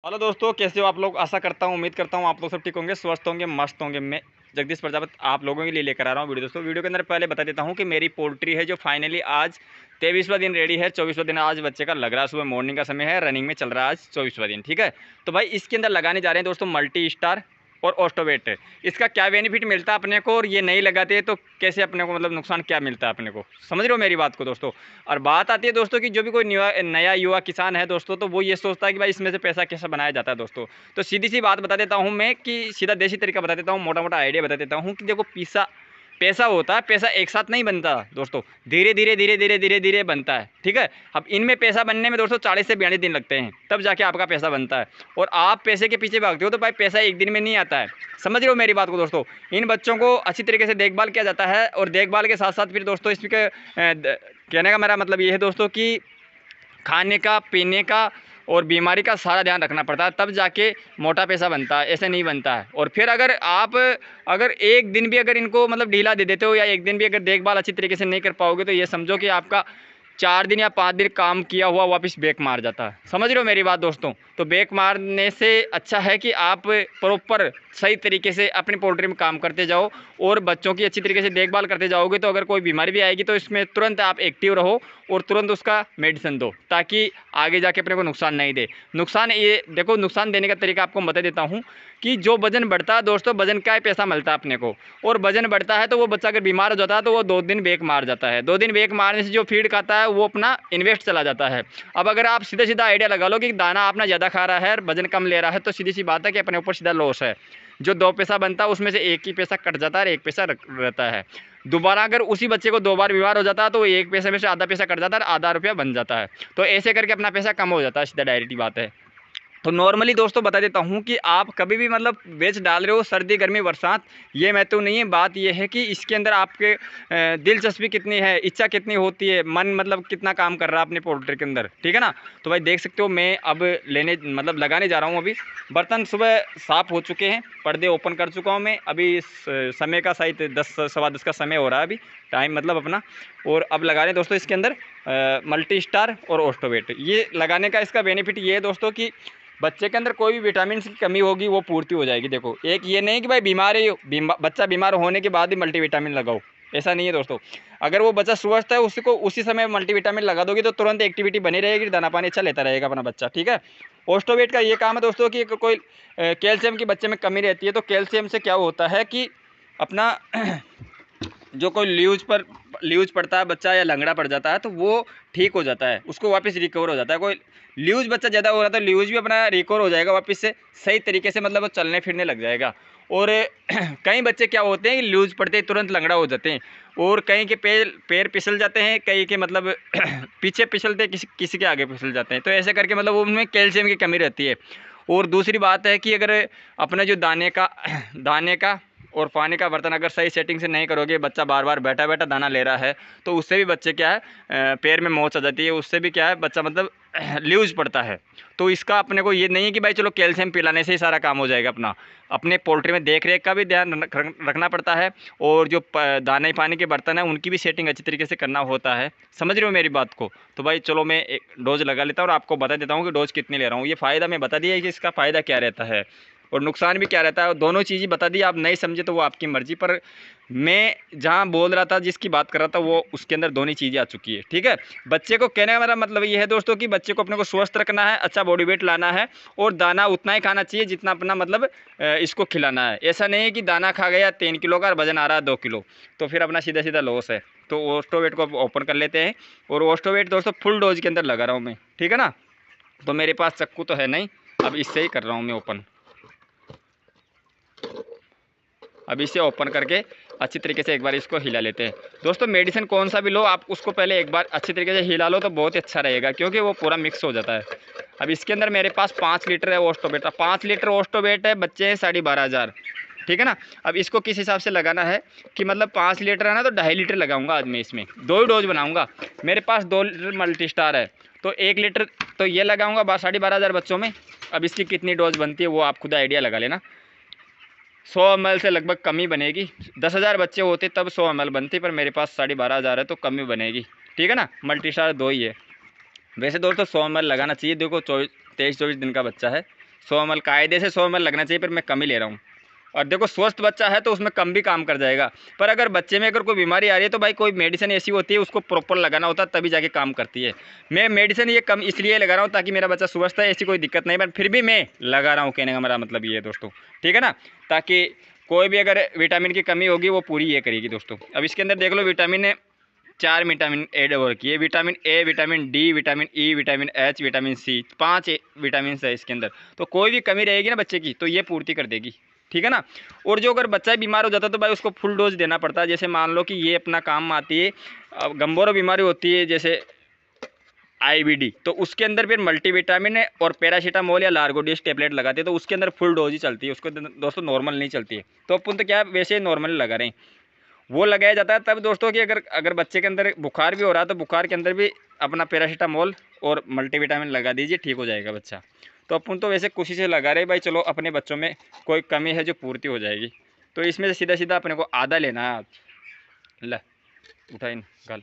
Hello दोस्तों, कैसे हो आप लोग। आशा करता हूँ, उम्मीद करता हूँ आप लोग सब ठीक होंगे, स्वस्थ होंगे, मस्त होंगे। मैं जगदीश प्रजापति आप लोगों के लिए लेकर आ रहा हूँ वीडियो। दोस्तों वीडियो के अंदर पहले बता देता हूँ कि मेरी पोल्ट्री है जो फाइनली आज 23वां दिन रेडी है। 24वां दिन आज बच्चे का लग रहा है, सुबह मॉर्निंग का समय है, रनिंग में चल रहा है आज 24वां दिन। ठीक है, तो भाई इसके अंदर लगाने जा रहे हैं दोस्तों मल्टी स्टार और ऑस्टोवेट। इसका क्या बेनिफिट मिलता है अपने को, और ये नहीं लगाते तो कैसे अपने को मतलब नुकसान क्या मिलता है अपने को, समझ रहे हो मेरी बात को दोस्तों। और बात आती है दोस्तों कि जो भी कोई नया युवा किसान है दोस्तों, तो वो ये सोचता है कि भाई इसमें से पैसा कैसे बनाया जाता है दोस्तों। तो सीधी सी बात बता देता हूँ मैं, कि सीधा देसी तरीका बता देता हूँ, मोटा मोटा आइडिया बता देता हूँ कि देखो पैसा होता है, पैसा एक साथ नहीं बनता दोस्तों, धीरे धीरे धीरे धीरे धीरे धीरे बनता है। ठीक है, अब इनमें पैसा बनने में दोस्तों 40 से 42 दिन लगते हैं, तब जाके आपका पैसा बनता है। और आप पैसे के पीछे भागते हो तो भाई पैसा एक दिन में नहीं आता है। समझ रहे हो मेरी बात को दोस्तों। इन बच्चों को अच्छी तरीके से देखभाल किया जाता है, और देखभाल के साथ साथ फिर दोस्तों इसके कहने का मेरा मतलब ये है दोस्तों कि खाने का, पीने का और बीमारी का सारा ध्यान रखना पड़ता है, तब जाके मोटा पैसा बनता है, ऐसे नहीं बनता है। और फिर अगर एक दिन भी अगर इनको मतलब ढीला दे देते हो, या एक दिन भी अगर देखभाल अच्छी तरीके से नहीं कर पाओगे, तो ये समझो कि आपका 4 दिन या 5 दिन काम किया हुआ वापस बेक मार जाता है। समझ रहे हो मेरी बात दोस्तों। तो बेक मारने से अच्छा है कि आप प्रॉपर सही तरीके से अपनी पोल्ट्री में काम करते जाओ, और बच्चों की अच्छी तरीके से देखभाल करते जाओगे, तो अगर कोई बीमारी भी आएगी तो इसमें तुरंत आप एक्टिव रहो और तुरंत उसका मेडिसिन दो, ताकि आगे जाके अपने को नुकसान नहीं दे। नुकसान ये देखो, नुकसान देने का तरीका आपको बता देता हूँ कि जो वजन बढ़ता है दोस्तों, वजन का ही पैसा मिलता है अपने को। और वजन बढ़ता है तो वो बच्चा अगर बीमार हो जाता है तो वो 2 दिन बेक मार जाता है। 2 दिन बेक मारने से जो फीड खाता है वो अपना इन्वेस्ट चला जाता है। अब अगर आप सीधा सीधा आइडिया लगा लो कि दाना अपना ज़्यादा खा रहा है और वजन कम ले रहा है, तो सीधी सी बात है कि अपने ऊपर सीधा लॉस है। जो 2 पैसा बनता है उसमें से एक ही पैसा कट जाता है और एक पैसा रहता है। दोबारा अगर उसी बच्चे को 2 बार बीमार हो जाता है तो एक पैसे में से आधा पैसा कट जाता है और आधा रुपया बन जाता है। तो ऐसे करके अपना पैसा कम हो जाता है, सीधा डायरेक्ट ही बात है। तो नॉर्मली दोस्तों बता देता हूँ कि आप कभी भी मतलब बेच डाल रहे हो, सर्दी गर्मी बरसात ये महत्व नहीं है। बात ये है कि इसके अंदर आपके दिलचस्पी कितनी है, इच्छा कितनी होती है, मन मतलब कितना काम कर रहा है अपने पोल्ट्री के अंदर। ठीक है ना। तो भाई देख सकते हो, मैं अब लगाने जा रहा हूँ। अभी बर्तन सुबह साफ़ हो चुके हैं, पर्दे ओपन कर चुका हूँ मैं। अभी इस समय का शायद 10 सवा 10 का समय हो रहा है अभी, टाइम मतलब अपना। और अब लगा रहे हैं दोस्तों इसके अंदर मल्टी स्टार और ऑस्टोवेट। ये लगाने का इसका बेनिफिट ये है दोस्तों कि बच्चे के अंदर कोई भी विटामिन की कमी होगी वो पूर्ति हो जाएगी। देखो, एक ये नहीं कि भाई बच्चा बीमार होने के बाद ही मल्टीविटामिन लगाओ, ऐसा नहीं है दोस्तों। अगर वो बच्चा स्वस्थ है, उसको उसी समय मल्टीविटामिन लगा दोगे तो तुरंत एक्टिविटी बनी रहेगी, दाना पानी अच्छा लेता रहेगा अपना बच्चा। ठीक है। ऑस्टोवेट का ये काम है दोस्तों कि कोई कैल्शियम की बच्चे में कमी रहती है, तो कैल्शियम से क्या होता है कि अपना जो कोई ल्यूज पड़ता है बच्चा या लंगड़ा पड़ जाता है, तो वो ठीक हो जाता है, उसको वापस रिकवर हो जाता है। कोई ल्यूज बच्चा ज़्यादा हो रहा था, ल्यूज भी अपना रिकवर हो जाएगा वापस से, सही तरीके से मतलब वो चलने फिरने लग जाएगा। और कई बच्चे क्या होते हैं कि ल्यूज पड़ते ही तुरंत लंगड़ा हो जाते हैं, और कहीं के पैर फिसल जाते हैं, कहीं के मतलब पीछे फिसलते, किसी के आगे फिसल जाते हैं। तो ऐसे करके मतलब उनमें कैल्शियम की कमी रहती है। और दूसरी बात है कि अगर अपने जो दाने का और पानी का बर्तन अगर सही सेटिंग से नहीं करोगे, बच्चा बार बार बैठा बैठा दाना ले रहा है, तो उससे भी बच्चे क्या है पैर में मोच आ जाती है, उससे भी क्या है बच्चा मतलब ल्यूज पड़ता है। तो इसका अपने को ये नहीं है कि भाई चलो कैल्शियम पिलाने से ही सारा काम हो जाएगा। अपने पोल्ट्री में देख रेख का भी ध्यान रखना पड़ता है, और जो दाने पानी के बर्तन है उनकी भी सेटिंग अच्छी तरीके से करना होता है। समझ रहे हो मेरी बात को। तो भाई चलो मैं एक डोज लगा लेता हूँ और आपको बता देता हूँ कि डोज कितनी ले रहा हूँ। ये फ़ायदा मैं बता दिया कि इसका फ़ायदा क्या रहता है और नुकसान भी क्या रहता है, और दोनों चीज़ें बता दी। आप नहीं समझे तो वो आपकी मर्ज़ी, पर मैं जहाँ बोल रहा था, जिसकी बात कर रहा था, वो उसके अंदर दोनों चीज़ें आ चुकी है। ठीक है। बच्चे को कहने का मेरा मतलब ये है दोस्तों कि बच्चे को अपने को स्वस्थ रखना है, अच्छा बॉडी वेट लाना है, और दाना उतना ही खाना चाहिए जितना अपना मतलब इसको खिलाना है। ऐसा नहीं है कि दाना खा गया 3 किलो का और वजन आ रहा है 2 किलो, तो फिर अपना सीधा सीधा लॉस है। तो ऑस्टोवेट को ओपन कर लेते हैं, और ऑस्टोवेट दोस्तों फुल डोज के अंदर लगा रहा हूँ मैं। ठीक है ना। तो मेरे पास चक्कू तो है नहीं, अब इससे ही कर रहा हूँ मैं ओपन। अब इसे ओपन करके अच्छी तरीके से एक बार इसको हिला लेते हैं दोस्तों। मेडिसिन कौन सा भी लो, आप उसको पहले एक बार अच्छी तरीके से हिला लो तो बहुत ही अच्छा रहेगा, क्योंकि वो पूरा मिक्स हो जाता है। अब इसके अंदर मेरे पास 5 लीटर है ऑस्टोवेट। 5 लीटर ऑस्टोवेट है, बच्चे हैं 12,500। ठीक है ना। अब इसको किस हिसाब से लगाना है कि मतलब 5 लीटर है ना, तो 2.5 लीटर लगाऊंगा आज मैं इसमें। 2 ही डोज बनाऊंगा। मेरे पास 2 लीटर मल्टी स्टार है, तो 1 लीटर तो ये लगाऊंगा 12,500 बच्चों में। अब इसकी कितनी डोज बनती है वो आप खुद आइडिया लगा लेना। 100 ml से लगभग कम ही बनेगी। 10,000 बच्चे होते तब 100 ml बनती, पर मेरे पास 12,500 है तो कम ही बनेगी। ठीक है ना। मल्टी स्टार 2 ही है। वैसे दोस्तों 100 ml लगाना चाहिए। देखो 23-24 दिन का बच्चा है, 100 ml कायदे से 100 ml लगना चाहिए, पर मैं कम ही ले रहा हूँ। और देखो स्वस्थ बच्चा है तो उसमें कम भी काम कर जाएगा, पर अगर बच्चे में अगर कोई बीमारी आ रही है तो भाई कोई मेडिसिन ऐसी होती है उसको प्रॉपर लगाना होता है तभी जाके काम करती है। मैं मेडिसिन ये कम इसलिए लगा रहा हूँ ताकि मेरा बच्चा स्वस्थ है, ऐसी कोई दिक्कत नहीं, पर फिर भी मैं लगा रहा हूँ, कहने का मेरा मतलब ये है दोस्तों, ठीक है ना, ताकि कोई भी अगर विटामिन की कमी होगी वो पूरी ये करेगी दोस्तों। अब इसके अंदर देख लो विटामिन ने 4 विटामिन ऐड और किए, vitamin A, vitamin D, vitamin E, vitamin H, vitamin C, 5 vitamin है इसके अंदर। तो कोई भी कमी रहेगी ना बच्चे की तो ये पूर्ति कर देगी, ठीक है ना। और जो अगर बच्चा बीमार हो जाता है तो भाई उसको फुल डोज देना पड़ता है। जैसे मान लो कि ये अपना काम आती है, गंभीर बीमारी होती है जैसे IBD, तो उसके अंदर फिर मल्टीविटामिन है और पैरासीटामोल या लार्गोडिस टेबलेट लगाते हैं, तो उसके अंदर फुल डोज ही चलती है, उसको दोस्तों नॉर्मल नहीं चलती है। तो अपन तो क्या वैसे नॉर्मल लगा रहे हैं, वो लगाया जाता है तब दोस्तों कि अगर बच्चे के अंदर बुखार भी हो रहा है तो बुखार के अंदर भी अपना पैरासीटामोल और मल्टीविटामिन लगा दीजिए, ठीक हो जाएगा बच्चा। तो अपन तो वैसे खुशी से लगा रहे भाई, चलो अपने बच्चों में कोई कमी है जो पूर्ति हो जाएगी। तो इसमें से सीधा सीधा अपने को आधा लेना है, ल उठा इन गल,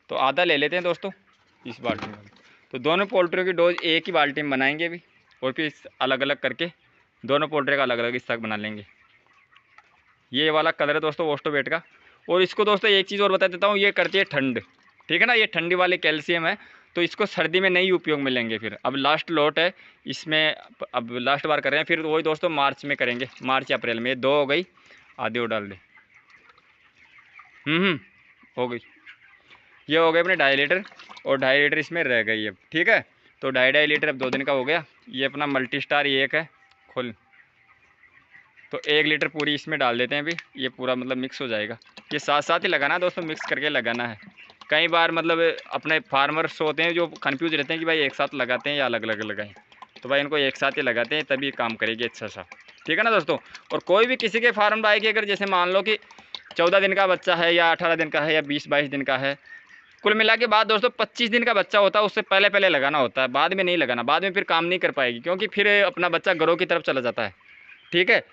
तो आधा ले लेते हैं दोस्तों इस बाल्टी में। तो दोनों पोल्ट्रियों की डोज एक ही बाल्टी में बनाएंगे अभी, और फिर अलग अलग करके दोनों पोल्ट्री का अलग अलग हिस्सा बना लेंगे। ये वाला कलर है दोस्तों ओस्टोवेट का। और इसको दोस्तों एक चीज़ और बता देता हूँ, ये करती है ठंड, ठीक है ना, ये ठंडी वाले कैल्शियम है, तो इसको सर्दी में नहीं उपयोग में लेंगे। फिर अब लास्ट लॉट है इसमें, अब लास्ट बार कर रहे हैं, फिर वही दोस्तों मार्च में करेंगे, मार्च या अप्रैल में। 2 हो गई, आधी और डाल दे, हो गई। ये हो गए अपने 2.5 लीटर, और 2.5 लीटर इसमें रह गई अब, ठीक है। तो 2.5 लीटर अब 2 दिन का हो गया। ये अपना मल्टी स्टार ये एक है, खोल, तो 1 लीटर पूरी इसमें डाल देते हैं अभी। ये पूरा मतलब मिक्स हो जाएगा, ये साथ साथ ही लगाना है दोस्तों, मिक्स करके लगाना है। कई बार मतलब अपने फार्मर्स होते हैं जो कन्फ्यूज रहते हैं कि भाई एक साथ लगाते हैं या अलग अलग लगाएं, तो भाई इनको एक साथ ही लगाते हैं तभी काम करेगी अच्छा सा, ठीक है ना दोस्तों। और कोई भी किसी के फार्म भाई की अगर जैसे मान लो कि 14 दिन का बच्चा है या 18 दिन का है या 20-22 दिन का है, कुल मिला के बाद दोस्तों 25 दिन का बच्चा होता है, उससे पहले पहले लगाना होता है, बाद में नहीं लगाना, बाद में फिर काम नहीं कर पाएगी, क्योंकि फिर अपना बच्चा ग्रो की तरफ चला जाता है, ठीक है।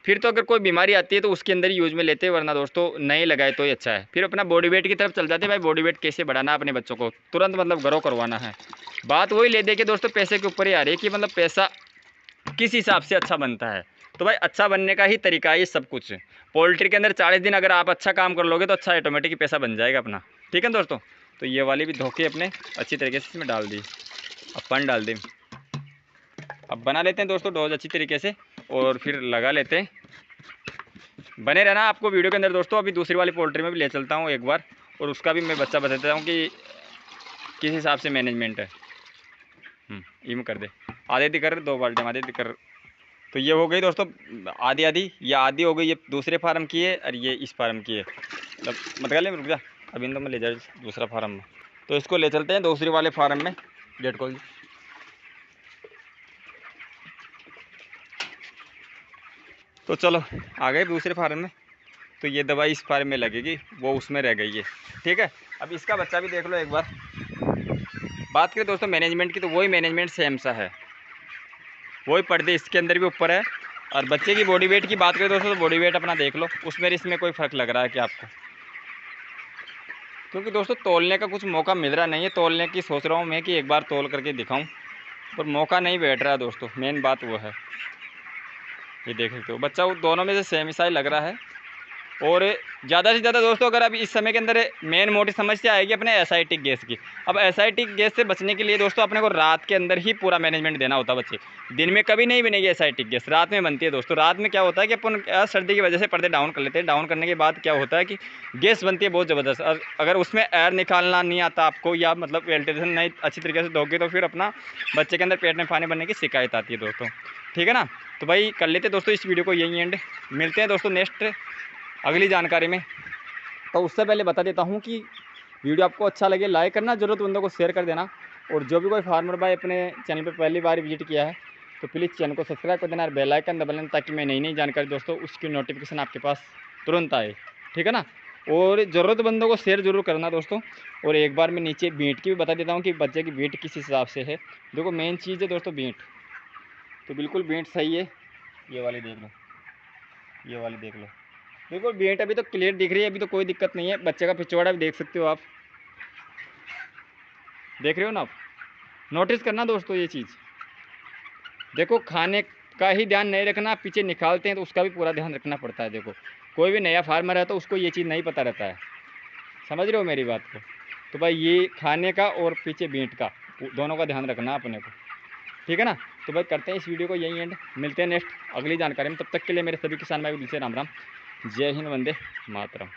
फिर तो अगर कोई बीमारी आती है तो उसके अंदर ही यूज में लेते हैं, वरना दोस्तों नहीं लगाए तो ही अच्छा है। फिर अपना बॉडी वेट की तरफ चल जाते हैं, भाई बॉडी वेट कैसे बढ़ाना है अपने बच्चों को, तुरंत मतलब ग्रो करवाना है। बात वही ले दे के दोस्तों पैसे के ऊपर ही आ रही है कि मतलब पैसा किस हिसाब से अच्छा बनता है। तो भाई अच्छा बनने का ही तरीका है ये सब कुछ। पोल्ट्री के अंदर 40 दिन अगर आप अच्छा काम कर लोगे तो अच्छा ऑटोमेटिक ही पैसा बन जाएगा अपना, ठीक है दोस्तों। तो ये वाली भी धोके अपने अच्छी तरीके से इसमें डाल दी, अब पानी डाल दें, अब बना लेते हैं दोस्तों डोज अच्छी तरीके से, और फिर लगा लेते हैं। बने रहना आपको वीडियो के अंदर दोस्तों। अभी दूसरी वाली पोल्ट्री में भी ले चलता हूँ एक बार, और उसका भी मैं बच्चा बताता हूँ कि किस हिसाब से मैनेजमेंट है। इम कर दे, आधे दी कर 2 बाल्टी आधे दी कर। तो ये हो गई दोस्तों आधी आधी, ये आधी हो गई, ये दूसरे फार्म की है और ये इस फार्म की है। मतलब रुक जा, अभी तो मैं ले जाए दूसरा फार्म में, तो इसको ले चलते हैं दूसरे वाले फार्म में। गेट खोल, तो चलो आ गए दूसरे फार्म में। तो ये दवाई इस फार्म में लगेगी, वो उसमें रह गई है, ठीक है। अब इसका बच्चा भी देख लो एक बार। बात करें दोस्तों मैनेजमेंट की, तो वही मैनेजमेंट सेम सा है, वही पर्दे इसके अंदर भी ऊपर है। और बच्चे की बॉडी वेट की बात करें दोस्तों, तो बॉडी वेट अपना देख लो, उसमें इसमें कोई फ़र्क लग रहा है कि आपको, क्योंकि दोस्तों तोलने का कुछ मौका मिल रहा नहीं है। तोलने की सोच रहा हूँ मैं कि एक बार तोल करके दिखाऊँ, पर मौका नहीं बैठ रहा है दोस्तों, मेन बात वो है। ये देख सकते हो बच्चा वो दोनों में से सेम ही सा लग रहा है। और ज़्यादा से ज़्यादा दोस्तों अगर अभी इस समय के अंदर मेन मोटी समस्या आएगी अपने एसाइटिक गैस की। अब एसाइटिक गैस से बचने के लिए दोस्तों अपने को रात के अंदर ही पूरा मैनेजमेंट देना होता है बच्चे, दिन में कभी नहीं बनेगी एसाइटिक गैस, रात में बनती है दोस्तों। रात में क्या होता है कि अपन सर्दी की वजह से पर्दे डाउन कर लेते हैं, डाउन करने के बाद क्या होता है कि गैस बनती है बहुत ज़बरदस्त। और अगर उसमें एयर निकालना नहीं आता आपको, या मतलब वेंटिलेशन नहीं अच्छी तरीके से दोगे, तो फिर अपना बच्चे के अंदर पेट में पानी बनने की शिकायत आती है दोस्तों, ठीक है ना। तो भाई कर लेते दोस्तों इस वीडियो को यही एंड, मिलते हैं दोस्तों नेक्स्ट अगली जानकारी में। तो उससे पहले बता देता हूँ कि वीडियो आपको अच्छा लगे लाइक करना, ज़रूरतमंदों को शेयर कर देना, और जो भी कोई फार्मर भाई अपने चैनल पर पहली बार विजिट किया है तो प्लीज़ चैनल को सब्सक्राइब कर देना और बेल आइकन दबा लेना, ताकि मैं नई नई जानकारी दोस्तों उसकी नोटिफिकेशन आपके पास तुरंत आए, ठीक है ना। और ज़रूरतमंदों को शेयर ज़रूर करना दोस्तों। और एक बार मैं नीचे बीट की भी बता देता हूँ कि बच्चे की बीट किस हिसाब से है। देखो मेन चीज़ है दोस्तों बीट, तो बिल्कुल बीट सही है। ये वाली देख लो, ये वाली देख लो, बिल्कुल बीट अभी तो क्लियर दिख रही है, अभी तो कोई दिक्कत नहीं है। बच्चे का पिछवाड़ा भी देख सकते हो आप, देख रहे हो ना आप, नोटिस करना दोस्तों ये चीज़। देखो खाने का ही ध्यान नहीं रखना, पीछे निकालते हैं तो उसका भी पूरा ध्यान रखना पड़ता है। देखो कोई भी नया फार्मर है तो उसको ये चीज़ नहीं पता रहता है, समझ रहे हो मेरी बात को। तो भाई ये खाने का और पीछे बीट का दोनों का ध्यान रखना अपने को, ठीक है ना। तो भाई करते हैं इस वीडियो को यही एंड, मिलते हैं नेक्स्ट अगली जानकारी में। तब तक के लिए मेरे सभी किसान भाई को दिल से राम राम, जय हिंद, वंदे मातरम।